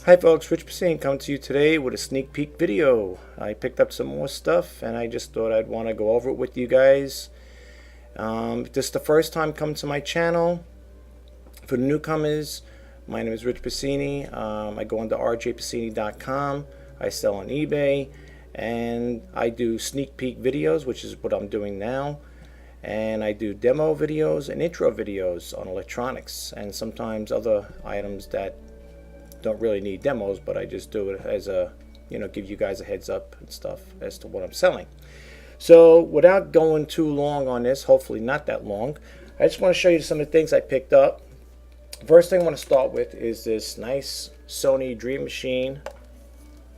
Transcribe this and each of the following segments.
Hi folks, Rich Pasini coming to you today with a sneak peek video. I picked up some more stuff and I just thought I'd want to go over it with you guys. If this is the first time coming to my channel, for the newcomers, my name is Rich Pasini. I go under rjpasini.com. I sell on eBay and I do sneak peek videos, which is what I'm doing now. And I do demo videos and intro videos on electronics and sometimes other items that don't really need demos, but I just do it as a, give you guys a heads up and stuff as to what I'm selling. So without going too long on this, hopefully not that long, I just want to show you some of the things I picked up. First thing I want to start with is this nice Sony Dream Machine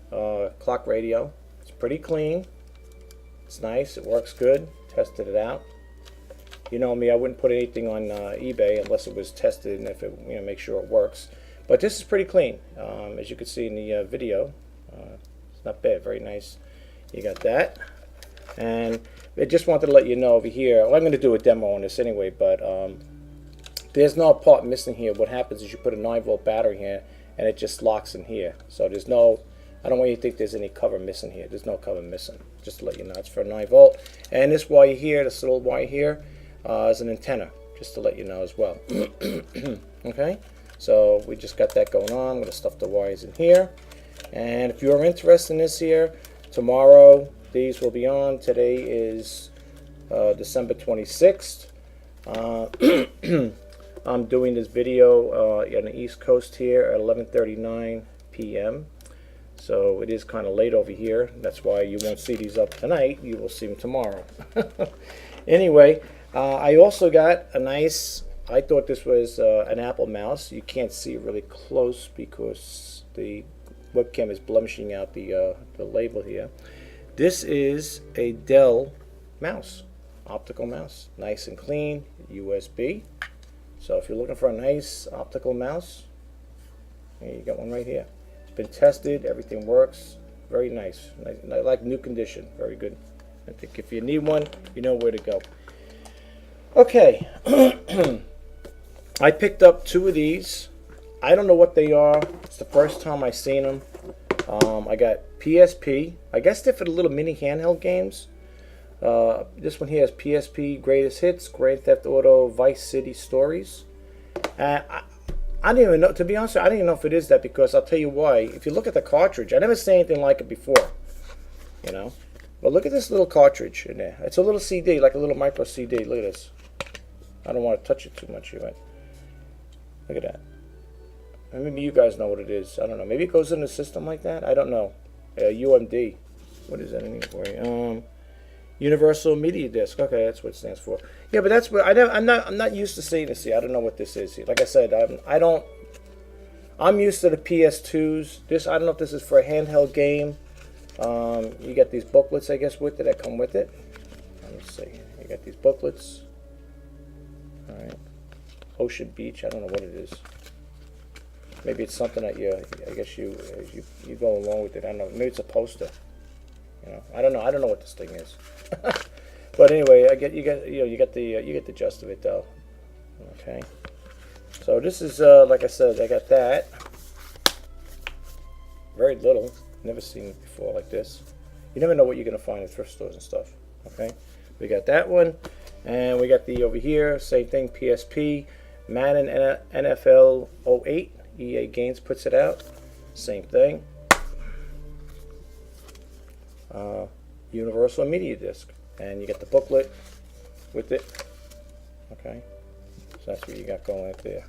clock radio. It's pretty clean. It's nice. It works good. Tested it out. You know me, I wouldn't put anything on eBay unless it was tested and if it, make sure it works. But this is pretty clean, as you can see in the video. It's not bad, very nice. You got that, and I just wanted to let you know over here. Well, I'm going to do a demo on this anyway, but there's no part missing here. What happens is you put a 9-volt battery here, and it just locks in here. So there's no, I don't want you to think there's any cover missing here. There's no cover missing. Just to let you know, it's for a 9-volt. And this wire here, this little wire here, is an antenna. Just to let you know as well. Okay. So we just got that going on. I'm going to stuff the wires in here. And if you're interested in this here, tomorrow these will be on. Today is December 26th. I'm doing this video on the East Coast here at 11:39 p.m. So it is kind of late over here. That's why you won't see these up tonight. You will see them tomorrow. Anyway, I also got a nice... I thought this was an Apple mouse. You can't see it really close because the webcam is blemishing out the label here. This is a Dell mouse, optical mouse, nice and clean, USB. So if you're looking for a nice optical mouse, you got one right here. It's been tested, everything works, very nice, like new condition, very good. I think if you need one, you know where to go. Okay. I picked up 2 of these. I don't know what they are. It's the first time I've seen them. I got PSP. I guess they're for the little mini handheld games. This one here is PSP Greatest Hits, Grand Theft Auto, Vice City Stories. I didn't even know, to be honest, I didn't even know if it is that, because I'll tell you why. If you look at the cartridge, I never seen anything like it before. But look at this little cartridge in there. It's a little CD, like a little micro CD. Look at this. I don't want to touch it too much here, right? Look at that. Maybe you guys know what it is. I don't know. Maybe it goes in the system like that. I don't know. UMD. What is that anyway? Universal Media Disc. Okay, that's what it stands for. Yeah, but that's what I'm not used to seeing this here. I don't know what this is here. Like I said, I'm used to the PS2s. This, I don't know if this is for a handheld game. You got these booklets, I guess, with it that come with it. Let me see. You got these booklets. All right. Ocean Beach. I don't know what it is. Maybe it's something that I guess you go along with it. I don't know. Maybe it's a poster. I don't know. I don't know what this thing is. But anyway, you get the gist of it though. Okay. So this is like I said, I got that. Very little. Never seen it before like this. You never know what you're gonna find in thrift stores and stuff. Okay. We got that one, and we got the over here. Same thing. PSP. Madden NFL 08, EA Games puts it out. Same thing. Universal Media Disc, and you get the booklet with it. Okay, so that's what you got going right there.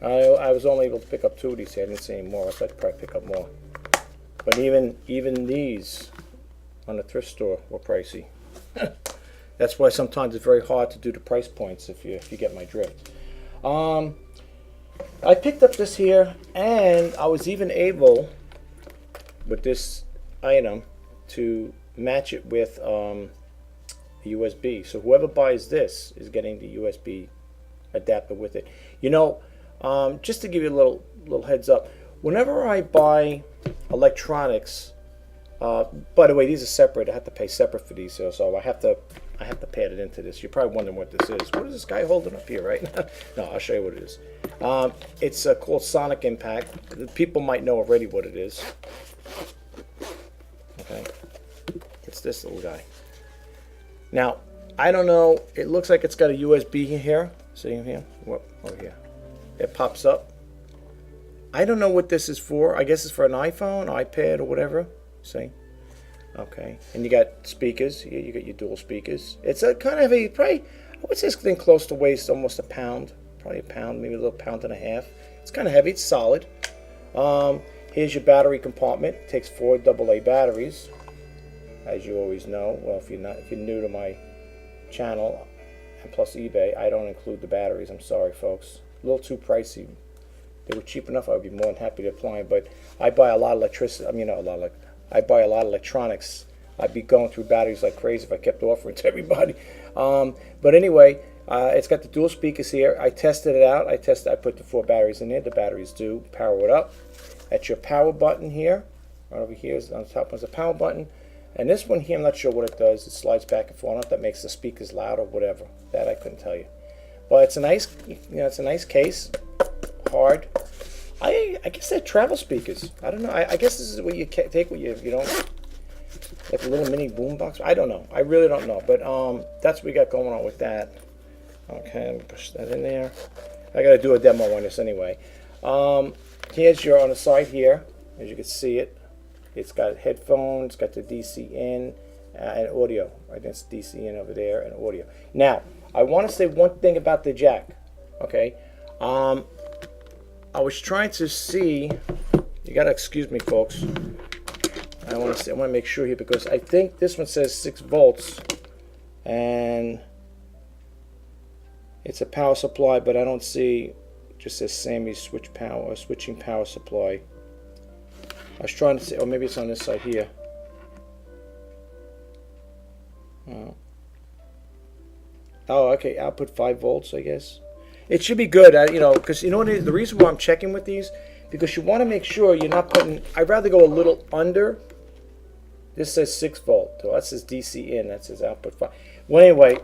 I was only able to pick up 2 of these here. I didn't see any more. I thought I'd probably pick up more. But even these on the thrift store were pricey. That's why sometimes it's very hard to do the price points if you get my drift. I picked up this here, and I was even able, with this item, to match it with the USB. So whoever buys this is getting the USB adapter with it. Just to give you a little heads up, whenever I buy electronics, by the way, these are separate. I have to pay separate for these, so I have to I have to pad it into this. You're probably wondering what this is. What is this guy holding up here, right? No, I'll show you what it is. It's called Sonic Impact. People might know already what it is. Okay. It's this little guy. Now, I don't know. It looks like it's got a USB here. See here? What? Oh, yeah. It pops up. I don't know what this is for. I guess it's for an iPhone, iPad, or whatever. See? Okay. And you got speakers. You got your dual speakers. It's a kind of a, probably, I would say this thing close to waist, almost a pound. Probably a pound, maybe a little pound and a half. It's kind of heavy. It's solid. Here's your battery compartment. It takes 4 AA batteries, as you always know. Well, if you're new to my channel, and plus eBay, I don't include the batteries. I'm sorry, folks. A little too pricey. If they were cheap enough, I would be more than happy to apply them. But I buy a lot of electricity. I mean, not a lot of. I buy a lot of electronics. I'd be going through batteries like crazy if I kept offering to everybody. But anyway, it's got the dual speakers here. I tested it out. I put the 4 batteries in there. The batteries do power it up. That's your power button here. Right over here is on the top is the power button. And this one here, I'm not sure what it does. It slides back and forth. I don't know if that makes the speakers loud or whatever. That I couldn't tell you. But it's a nice, it's a nice case. Hard. I guess they're travel speakers. I don't know. I guess this is what you take with you, you know, like a little mini boombox. I don't know. I really don't know. But that's what we got going on with that. Okay, let me push that in there. I got to do a demo on this anyway. Here's your on the side here, as you can see it. It's got headphones, got the DC in, and audio. Right, that's DC in over there and audio. Now, I want to say one thing about the jack. Okay, I was trying to see. You gotta excuse me, folks. I want to make sure here because I think this one says 6 volts, and it's a power supply, but I don't see. It just says Sammy switching power supply. I was trying to see, or maybe it's on this side here. Oh, okay, output 5 volts, I guess. It should be good, you know, because you know what it is? The reason why I'm checking with these, because you want to make sure you're not putting, I'd rather go a little under. This says 6 volt, so that says DC in, that says output 5. Well, anyway,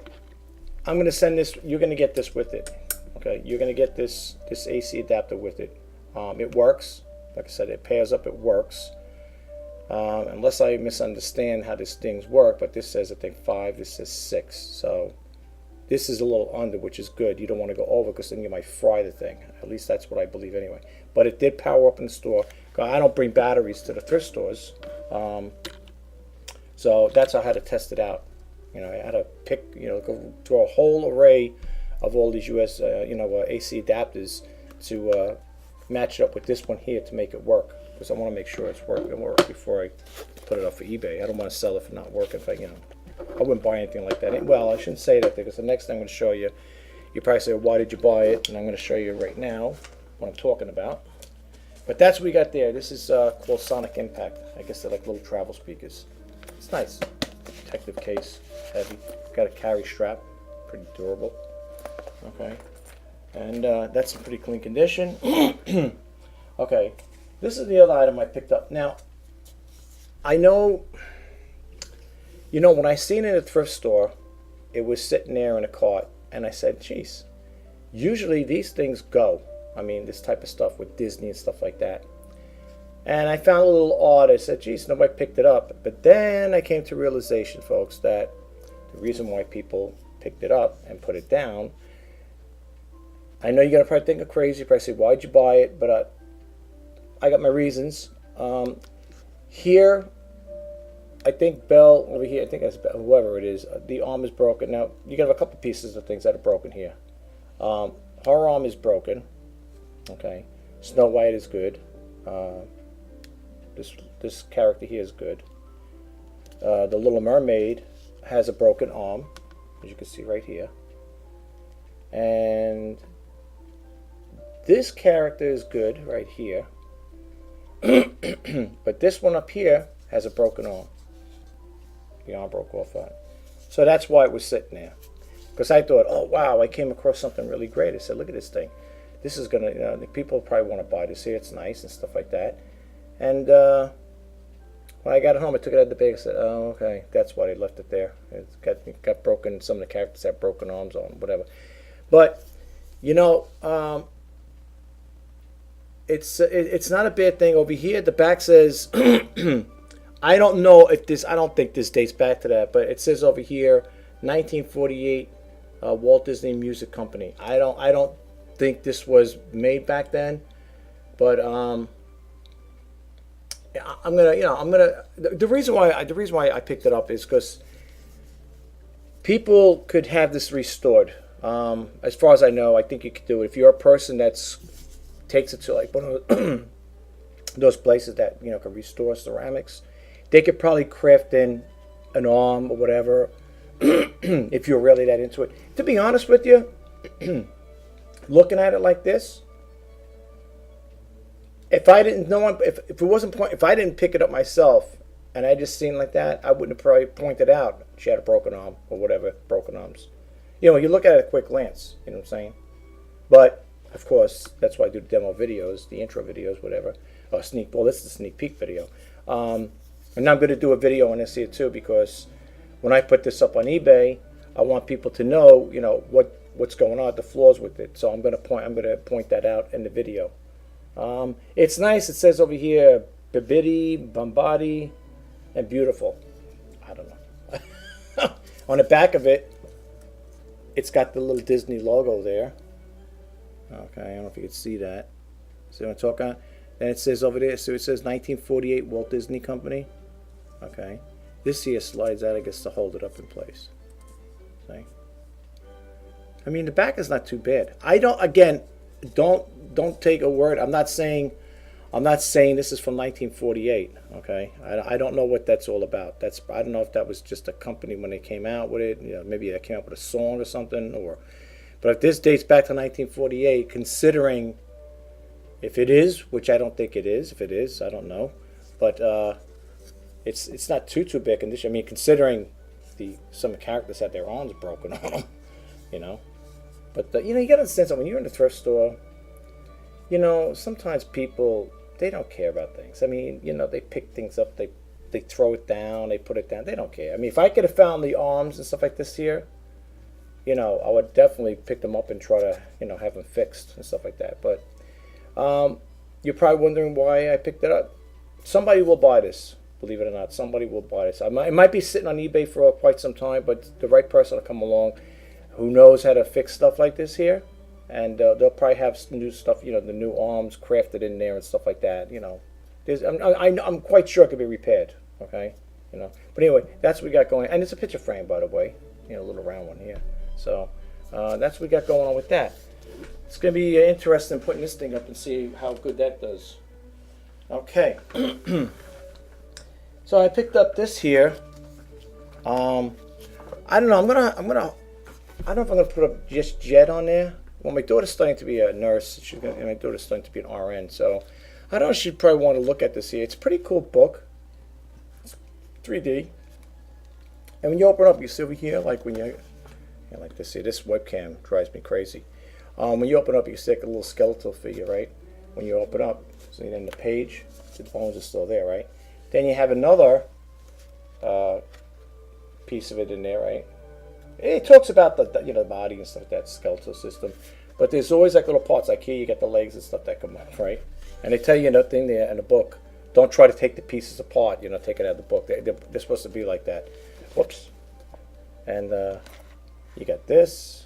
I'm going to send this, you're going to get this with it. Okay, you're going to get this AC adapter with it. It works. Like I said, it pairs up, it works. Unless I misunderstand how these things work, but this says, I think, 5, this says 6. So this is a little under, which is good. You don't want to go over because then you might fry the thing. At least that's what I believe anyway. But it did power up in the store. I don't bring batteries to the thrift stores. So that's how I had to test it out. You know, I had to pick, you know, go through a whole array of all these US, AC adapters to match it up with this one here to make it work, because I want to make sure it's working before I put it up for eBay. I don't want to sell it for not working. If I wouldn't buy anything like that. Well, I shouldn't say that because the next thing I'm going to show you, you probably say, why did you buy it? And I'm going to show you right now what I'm talking about. But that's what we got there. This is called Sonic Impact. I guess they're like little travel speakers. It's nice. Protective case, heavy. Got a carry strap, pretty durable. Okay. And that's in pretty clean condition. Okay, this is the other item I picked up. Now, I know, you know, when I seen it at a thrift store, it was sitting there in a cart, and I said, geez, usually these things go. I mean, this type of stuff with Disney and stuff like that. And I found it a little odd. I said, geez, nobody picked it up. But then I came to realization, folks, that the reason why people picked it up and put it down, I know you're going to probably think I'm crazy. You probably say, why'd you buy it? But I got my reasons. Here, I think Bell, over here, I think that's Bell, whoever it is, the arm is broken. Now, you have a couple pieces of things that are broken here. Her arm is broken. Okay. Snow White is good. This character here is good. The Little Mermaid has a broken arm, as you can see right here. And this character is good right here. But this one up here has a broken arm. The arm broke off on it. So that's why it was sitting there. Because I thought, oh wow, I came across something really great. I said, look at this thing. This is gonna, you know, people probably want to buy this here. It's nice and stuff like that. And When I got home, I took it out of the bag. I said, "Oh, okay, that's why they left it there. It got broken. Some of the characters have broken arms on, whatever." But you know, it's not a bad thing over here. The back says, I don't know if this. I don't think this dates back to that, but it says over here, 1948, Walt Disney Music Company. I don't think this was made back then, but the reason why I picked it up is because people could have this restored. As far as I know, I think you could do it if you're a person that's takes it to like one of those places that can restore ceramics. They could probably craft in an arm or whatever if you're really that into it. To be honest with you, looking at it like this, if I didn't know, if it wasn't if I didn't pick it up myself and I just seen it like that, I wouldn't have probably pointed out she had a broken arm or whatever, broken arms. You look at it at a quick glance. You know what I'm saying? But of course, that's why I do the demo videos, the intro videos, whatever. Or well, this is the sneak peek video. And now I'm going to do a video on this here too, because when I put this up on eBay, I want people to know, what's going on, the flaws with it. So I'm going to point that out in the video. It's nice. It says over here, Bibidi, Bombadi, and beautiful. I don't know. On the back of it, it's got the little Disney logo there. Okay, I don't know if you can see that. See what I'm talking about? Then it says over there, so it says 1948 Walt Disney Company. Okay. This here slides out, I guess, to hold it up in place. See? I mean, the back is not too bad. Don't take a word. I'm not saying this is from 1948. Okay, I don't know what that's all about. I don't know if that was just a company when they came out with it. Maybe they came out with a song or something. But if this dates back to 1948, considering if it is, which I don't think it is. If it is, I don't know. But it's not too bad condition. I mean, considering some characters had their arms broken on them, But you got to understand something. When you're in the thrift store, sometimes people, they don't care about things. I mean, they pick things up, they throw it down, they put it down. They don't care. I mean, if I could have found the arms and stuff like this here, I would definitely pick them up and try to, have them fixed and stuff like that. But you're probably wondering why I picked it up. Somebody will buy this, believe it or not. Somebody will buy this. It might be sitting on eBay for quite some time, but the right person will come along who knows how to fix stuff like this here. And they'll probably have some new stuff, the new arms crafted in there and stuff like that. I'm quite sure it could be repaired. Okay, But anyway, that's what we got going. And it's a picture frame, by the way. A little round one here. So that's what we got going on with that. It's going to be interesting putting this thing up and see how good that does. Okay. So I picked up this here. I don't know. I don't know if I'm gonna put up just Jet on there. Well, my daughter's starting to be a nurse. And my daughter's starting to be an RN. So I don't know. She'd probably want to look at this here. It's a pretty cool book. It's 3D. And when you open up, you see over here, like when like this here. This webcam drives me crazy. When you open up, you see like a little skeletal figure, right? When you open up, see then the page, the bones are still there, right? Then you have another piece of it in there, right? It talks about the body and stuff like that, skeletal system. But there's always like little parts, like here you get the legs and stuff that come off, right? And they tell you thing there in the book, don't try to take the pieces apart, take it out of the book. They're supposed to be like that. Whoops. And you got this.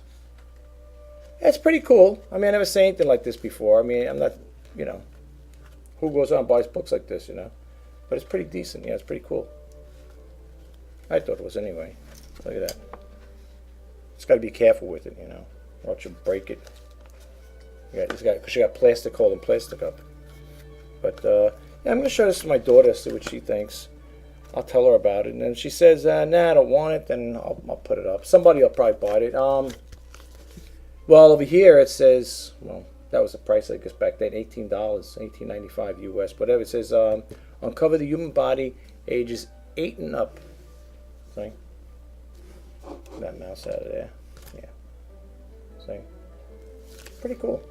It's pretty cool. I mean, I never seen anything like this before. I mean, I'm not, who goes out and buys books like this, But it's pretty decent. Yeah, it's pretty cool. I thought it was anyway. Look at that. Just got to be careful with it, or else you'll break it. Because you got plastic holding plastic up. But yeah, I'm going to show this to my daughter, see what she thinks. I'll tell her about it, and then she says, "Nah, I don't want it." Then I'll put it up. Somebody will probably buy it. Well, over here it says, well, that was the price I guess back then, $18, $18.95 US, whatever. It says, uncover the human body, ages 8 and up. See? That mouse out of there. Yeah. See? Pretty cool.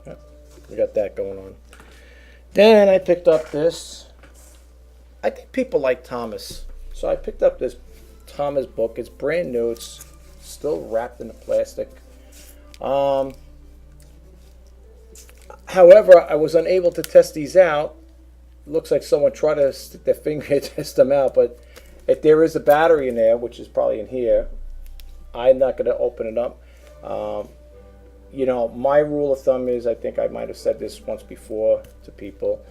Yeah, we got that going on. Then I picked up this. I think people like Thomas. So I picked up this Thomas book. It's brand new. It's still wrapped in the plastic. However, I was unable to test these out. It looks like someone tried to stick their finger and test them out, but if there is a battery in there, which is probably in here, I'm not going to open it up. You know, my rule of thumb is, I think I might have said this once before to people,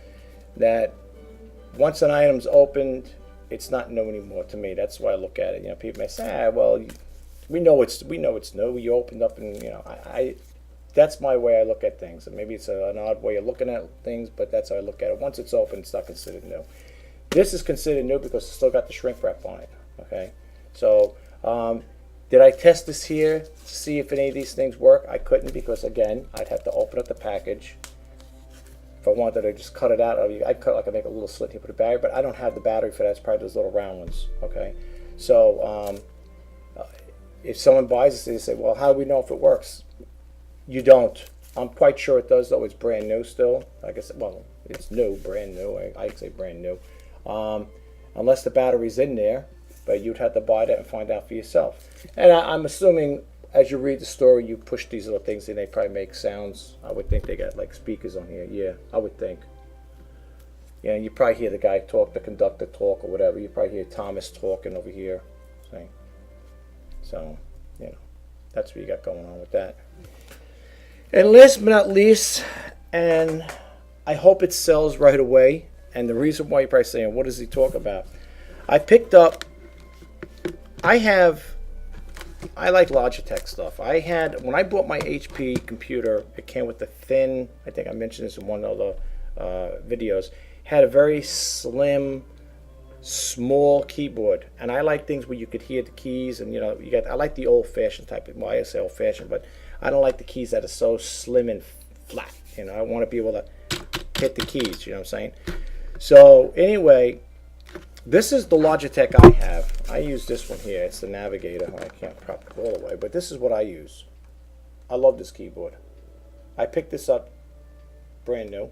that once an item's opened, it's not new anymore to me. That's why I look at it. You know, people may say, well, we know it's new. You opened up, and you know, that's my way I look at things. And maybe it's an odd way of looking at things, but that's how I look at it. Once it's open, it's not considered new. This is considered new because it's still got the shrink wrap on it. Okay, so did I test this here to see if any of these things work? I couldn't, because again, I'd have to open up the package. If I wanted to just cut it out, I'd cut, like, I make a little slit here, put a battery, but I don't have the battery for that. It's probably those little round ones. Okay, so if someone buys this, they say, well, how do we know if it works? You don't. I'm quite sure it does, though. It's brand new still. Like I said, well, it's new, brand new. I say brand new. Unless the battery's in there, but you'd have to buy that and find out for yourself. And I'm assuming, as you read the story, you push these little things in, they probably make sounds. I would think they got like speakers on here. Yeah, I would think. Yeah, you probably hear the guy talk, the conductor talk, or whatever. You probably hear Thomas talking over here. So, you know, that's what you got going on with that. And last but not least, and I hope it sells right away, and the reason why you're probably saying, what does he talk about? I picked up, I like Logitech stuff. When I bought my HP computer, it came with the thin, I think I mentioned this in one of the videos, had a very slim, small keyboard. And I like things where you could hear the keys, and you know, I like the old-fashioned type of, well, I say old-fashioned, but I don't like the keys that are so slim and flat. You know, I want to be able to hit the keys, you know what I'm saying? So anyway, this is the Logitech I have. I use this one here. It's the Navigator. I can't prop it all the way, but this is what I use. I love this keyboard. I picked this up brand new.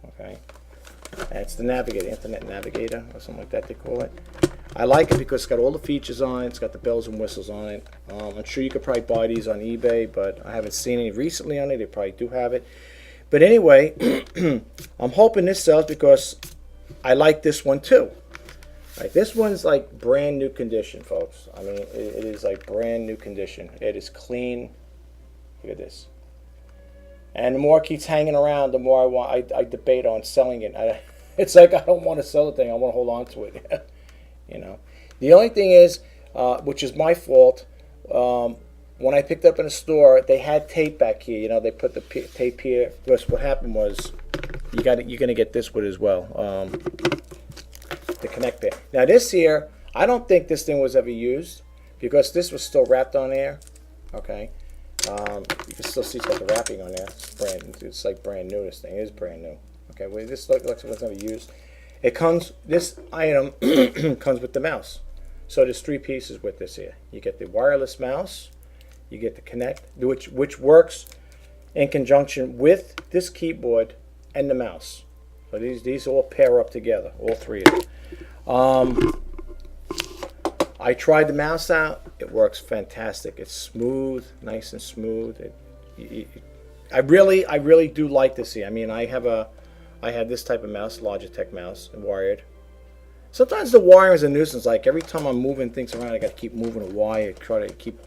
Okay, and it's the Navigator, Internet Navigator, or something like that they call it. I like it because it's got all the features on it. It's got the bells and whistles on it. I'm sure you could probably buy these on eBay, but I haven't seen any recently on it. They probably do have it. But anyway, I'm hoping this sells because I like this one too. Like, this one's like brand new condition, folks. I mean, it is like brand new condition. It is clean. Look at this. And the more it keeps hanging around, the more I debate on selling it. It's like I don't want to sell the thing. I want to hold on to it. You know. The only thing is, which is my fault, when I picked up in a store, they had tape back here. You know, they put the tape here. Because what happened was, you're gonna get this with as well. The connect pair. Now this here, I don't think this thing was ever used because this was still wrapped on there. Okay, you can still see it's got the wrapping on there. It's like brand new. This thing is brand new. Okay, well, this looks like it was never used. It comes. This item comes with the mouse. So there's 3 pieces with this here. You get the wireless mouse, you get the connect, which works in conjunction with this keyboard and the mouse. So these all pair up together, all 3 of them. I tried the mouse out. It works fantastic. It's smooth, nice and smooth. I really do like this here. I mean, I have this type of mouse, Logitech mouse, wired. Sometimes the wiring is a nuisance. Like every time I'm moving things around, I got to keep moving a wire, try to keep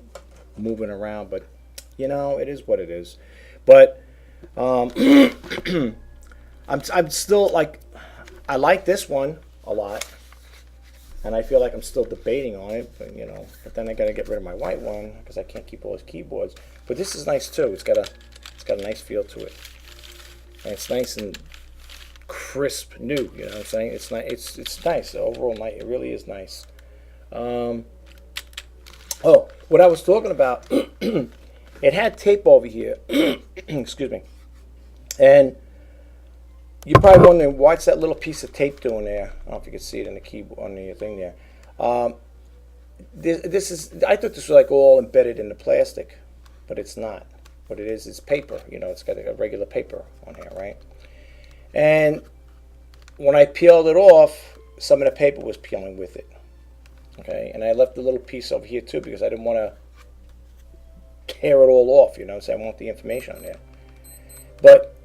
moving around. But you know, it is what it is. But I'm still like, I like this one a lot, and I feel like I'm still debating on it. But you know, but then I got to get rid of my white one because I can't keep all those keyboards. But this is nice too. It's got a nice feel to it, and it's nice and crisp, new. You know what I'm saying? It's nice. It's nice overall. It really is nice. Oh, what I was talking about. It had tape over here. Excuse me. And you're probably wondering, what's that little piece of tape doing there? I don't know if you can see it in the keyboard on the thing there. This is. I thought this was like all embedded in the plastic, but it's not. What it is paper. You know, it's got a regular paper on here, right? And when I peeled it off, some of the paper was peeling with it. Okay, and I left a little piece over here too because I didn't want to tear it all off, you know, so I want the information on there. But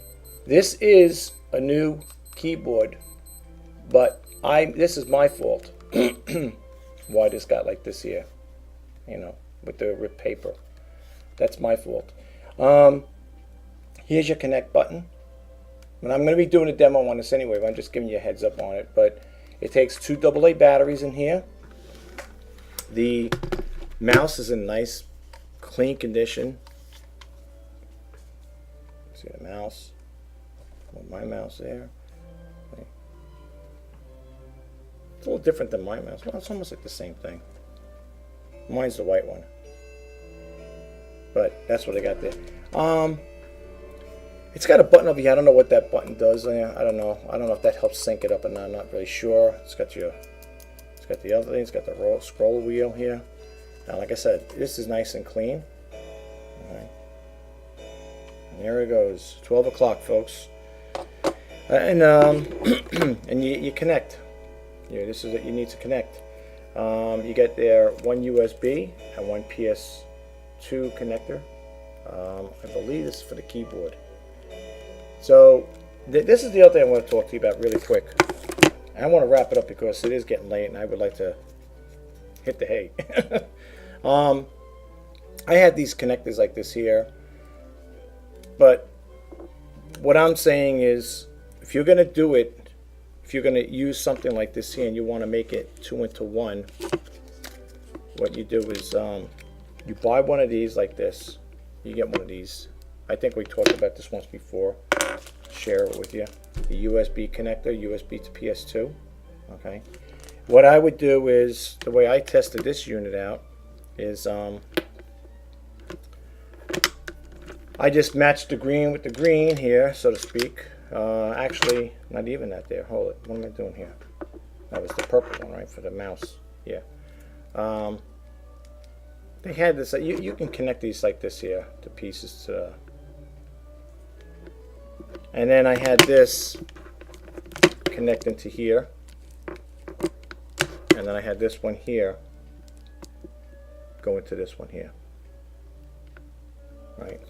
this is a new keyboard, but this is my fault. Why this got like this here, you know, with the ripped paper. That's my fault. Here's your connect button. And I'm going to be doing a demo on this anyway, but I'm just giving you a heads up on it. But it takes 2 AA batteries in here. The mouse is in nice, clean condition. See the mouse. My mouse there. Okay. It's a little different than my mouse. Well, it's almost like the same thing. Mine's the white one. But that's what I got there. It's got a button over here. I don't know what that button does. I don't know. I don't know if that helps sync it up or not. I'm not really sure. It's got the other thing. It's got the scroll wheel here. Now, like I said, this is nice and clean. All right. And there it goes. 12 o'clock, folks. And you connect. Yeah, this is what you need to connect. You get there one USB and one PS2 connector. I believe this is for the keyboard. So this is the other thing I want to talk to you about really quick. I want to wrap it up because it is getting late and I would like to hit the hay. I had these connectors like this here, but what I'm saying is if you're going to do it, if you're going to use something like this here and you want to make it 2 into 1, what you do is you buy one of these like this. You get one of these. I think we talked about this once before. Share it with you. The USB connector, USB to PS2. Okay. What I would do is, the way I tested this unit out is I just matched the green with the green here, so to speak. Actually, not even that there. Hold it. What am I doing here? That was the purple one, right, for the mouse. Yeah. They had this. You can connect these like this here to pieces. And then I had this connecting to here, and then I had this one here going to this one here. Right,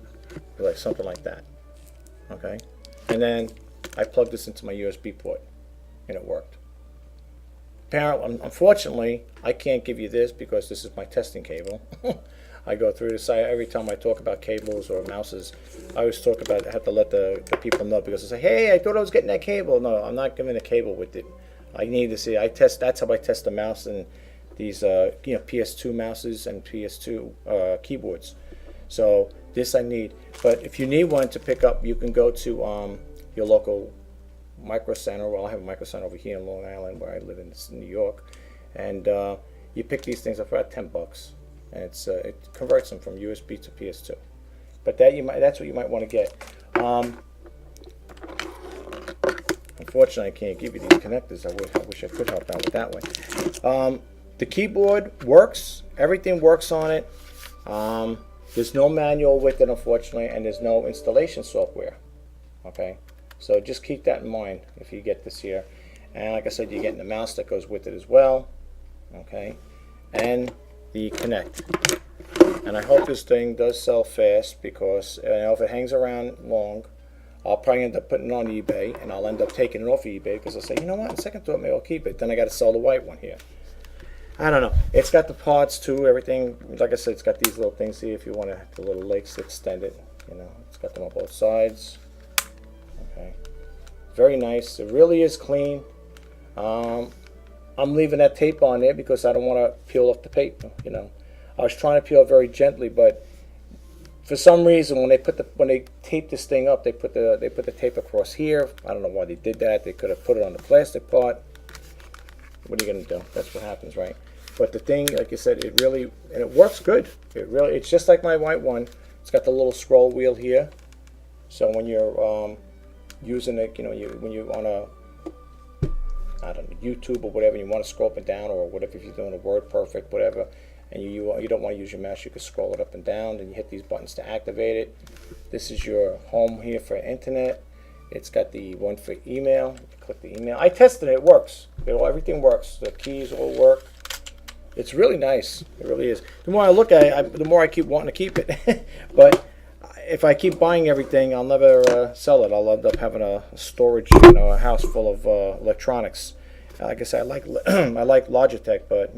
like something like that. Okay, and then I plugged this into my USB port, and it worked. Apparently, unfortunately, I can't give you this because this is my testing cable. I go through this. Every time I talk about cables or mouses, I always talk about, I have to let the people know because they say, hey, I thought I was getting that cable. No, I'm not giving a cable with it. I need to see. That's how I test the mouse and these PS2 mouses and PS2 keyboards. So this I need. But if you need one to pick up, you can go to your local Micro Center. Well, I have a Micro Center over here in Long Island where I live in New York, and you pick these things up for about $10. And it converts them from USB to PS2. But that's what you might want to get. Unfortunately, I can't give you these connectors. I wish I could help out with that one. The keyboard works. Everything works on it. There's no manual with it, unfortunately, and there's no installation software. Okay, so just keep that in mind if you get this here. And like I said, you're getting the mouse that goes with it as well. Okay, and the connect. And I hope this thing does sell fast because if it hangs around long, I'll probably end up putting it on eBay, and I'll end up taking it off eBay because I'll say, you know what, in second thought, maybe I'll keep it. Then I got to sell the white one here. I don't know. It's got the parts too, everything. Like I said, it's got these little things here if you want the little legs to extend it. You know, it's got them on both sides. Okay, very nice. It really is clean. I'm leaving that tape on there because I don't want to peel off the paper. You know, I was trying to peel it very gently, but for some reason when they tape this thing up, they put the tape across here. I don't know why they did that. They could have put it on the plastic part. What are you gonna do? That's what happens, right? But the thing, like I said, it works good. It's just like my white one. It's got the little scroll wheel here. So when you're using it, you know, when you're on a, I don't know, YouTube or whatever, you want to scroll up and down or whatever, if you're doing a WordPerfect, whatever, and you don't want to use your mouse, you can scroll it up and down, and you hit these buttons to activate it. This is your home here for internet. It's got the one for email. Click the email. I tested it. It works. Everything works. The keys all work. It's really nice. It really is. The more I look at it, the more I keep wanting to keep it. But if I keep buying everything, I'll never sell it. I'll end up having a storage, a house full of electronics. Like I said, I like I like Logitech, but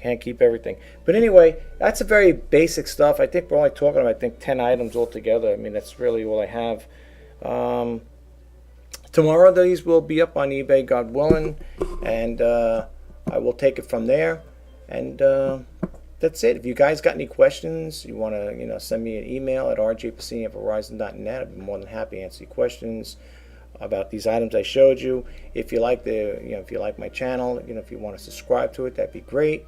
can't keep everything. But anyway, that's a very basic stuff. I think we're only talking about 10 items altogether. I mean, that's really all I have. Tomorrow these will be up on eBay, God willing, and I will take it from there. And that's it. If you guys got any questions, you want to send me an email at rjpasini@verizon.net. I'd be more than happy to answer your questions about these items I showed you. If you like if you like my channel, if you want to subscribe to it, that'd be great.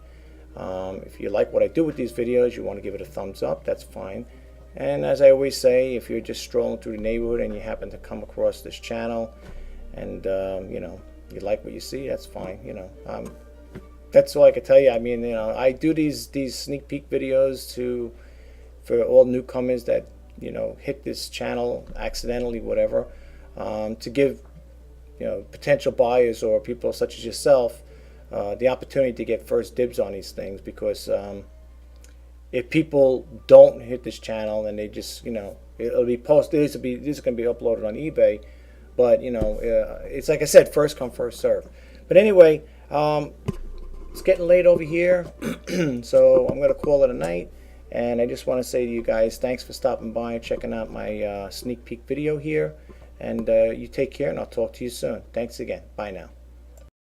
If you like what I do with these videos, you want to give it a thumbs up, that's fine. And as I always say, if you're just strolling through the neighborhood and you happen to come across this channel and you like what you see, that's fine. That's all I can tell you. I mean, I do these sneak peek videos for all newcomers that hit this channel accidentally, whatever, to give potential buyers or people such as yourself the opportunity to get first dibs on these things. Because if people don't hit this channel and they just it'll be posted, these are going to be uploaded on eBay, but it's like I said, first come first serve. But anyway, it's getting late over here, so I'm going to call it a night. And I just want to say to you guys, thanks for stopping by and checking out my sneak peek video here. And you take care, and I'll talk to you soon. Thanks again. Bye now.